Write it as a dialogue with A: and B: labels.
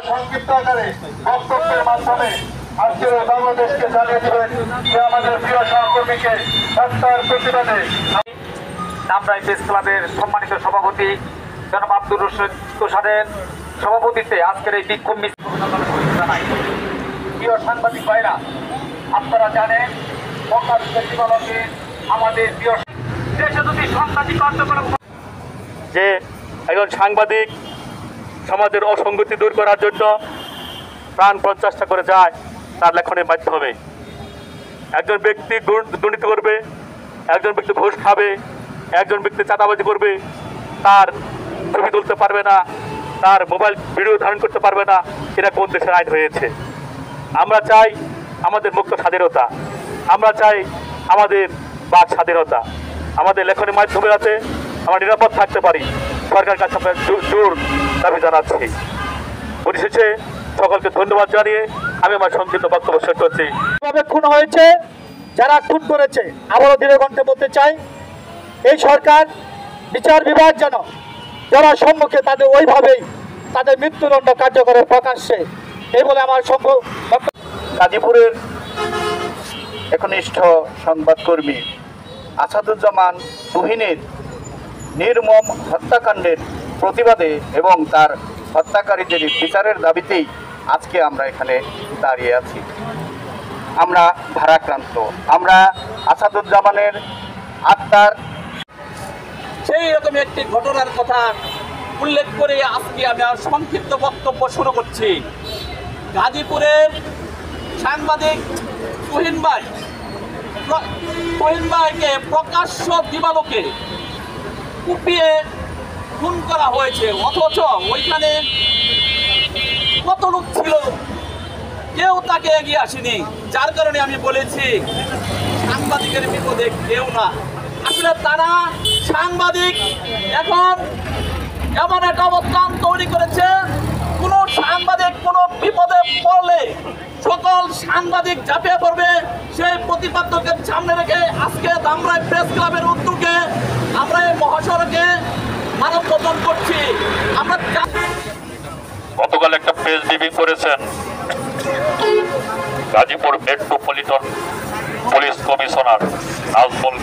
A: সংক্ষিপ্ত আকারে বক্তব্যের মাধ্যমে আজকের বাংলাদেশকে জানিয়ে দেবেন যে আমাদের প্রিয় সহকর্মীকে হত্যার প্রতিবাদে
B: ধামরাই প্রেস ক্লাবের সম্মানিত সভাপতি জনাব আব্দুর রশিদ তুষারের সভাপতিত্বে আজকের এই বিক্ষোভ মিছিল জানাই। প্রিয় সাংবাদিক ভাইরা, আপনারা জানেন আমাদের প্রিয় দেশে যদি সাংবাদিক কার্যক্রম
C: যে একজন সাংবাদিক সমাজের অসঙ্গতি দূর করার জন্য প্রাণপণ চেষ্টা করে যায় তার লেখনের মাধ্যমে। একজন ব্যক্তি দুর্নীতি করবে, একজন ব্যক্তি ঘুষ খাবে, একজন ব্যক্তি চাঁদাবাজি করবে, তার ছবি তুলতে পারবে না, তার মোবাইল ভিডিও ধারণ করতে পারবে না। এটা কোন দেশের আইন হয়েছে? আমরা চাই আমাদের মুক্ত স্বাধীনতা, আমরা চাই আমাদের বাক স্বাধীনতা, আমাদের লেখনের মাধ্যমে যাতে আমরা নিরাপদ থাকতে পারি। সরকারের কাছে আমরা জোর দাবি জানাচ্ছি। পরিশেষে সকলকে ধন্যবাদ জানিয়ে আমি আমার সংক্ষিপ্ত বক্তব্য শেষ করছি।
D: খুন হয়েছে, যারা খুন করেছে আবারও দৃঢ়কণ্ঠে বলতে চাই, এই সরকার বিচার বিভাগ যেন যারা সম্মুখে তাদের ওইভাবেই তাদের মৃত্যুদণ্ড কার্যকরের প্রকাশ্যে, এই বলে আমার
E: গাজীপুরের একনিষ্ঠ সংবাদকর্মী আসাদুজ্জামান তুহিনের নির্মম হত্যাকাণ্ডের প্রতিবাদে এবং তার হত্যাকারীদের বিচারের দাবিতেই আজকে আমরা এখানে দাঁড়িয়ে আছি। আমরা ভারাক্রান্ত, আমরা আসাদুজ্জামানের আত্মার
B: সেই রকম একটি ঘটনার কথা উল্লেখ করে আজকে আমি আর সংক্ষিপ্ত বক্তব্য শুরু করছি। গাজীপুরের সাংবাদিক তুহিন ভাইকে প্রকাশ্য দিবালোকে কুপিয়ে খুন করা হয়েছে, অথচ ওইখানে কত লোক ছিল কেউ তাকে এগিয়ে আসেনি। যার কারণে আমি বলেছি সাংবাদিকের বিপদে কেউ না। আসলে তারা সাংবাদিক এখন এমন একটা অবস্থান তৈরি করেছে, কোনো সাংবাদিক কোনো বিপদে পড়লে সকল সাংবাদিক ঝাঁপিয়ে পড়বে। সেই প্রতিপাদ্যকে সামনে রেখে আজকে ধামরাই প্রেস ক্লাবের উদ্যোগে আমরা এই মহাসড়কে মানববন্ধন করছি। আমরা
C: গতকাল একটা প্রেস ব্রিফিং করেছেন Gazipur metropolitan police commissioner Nazmul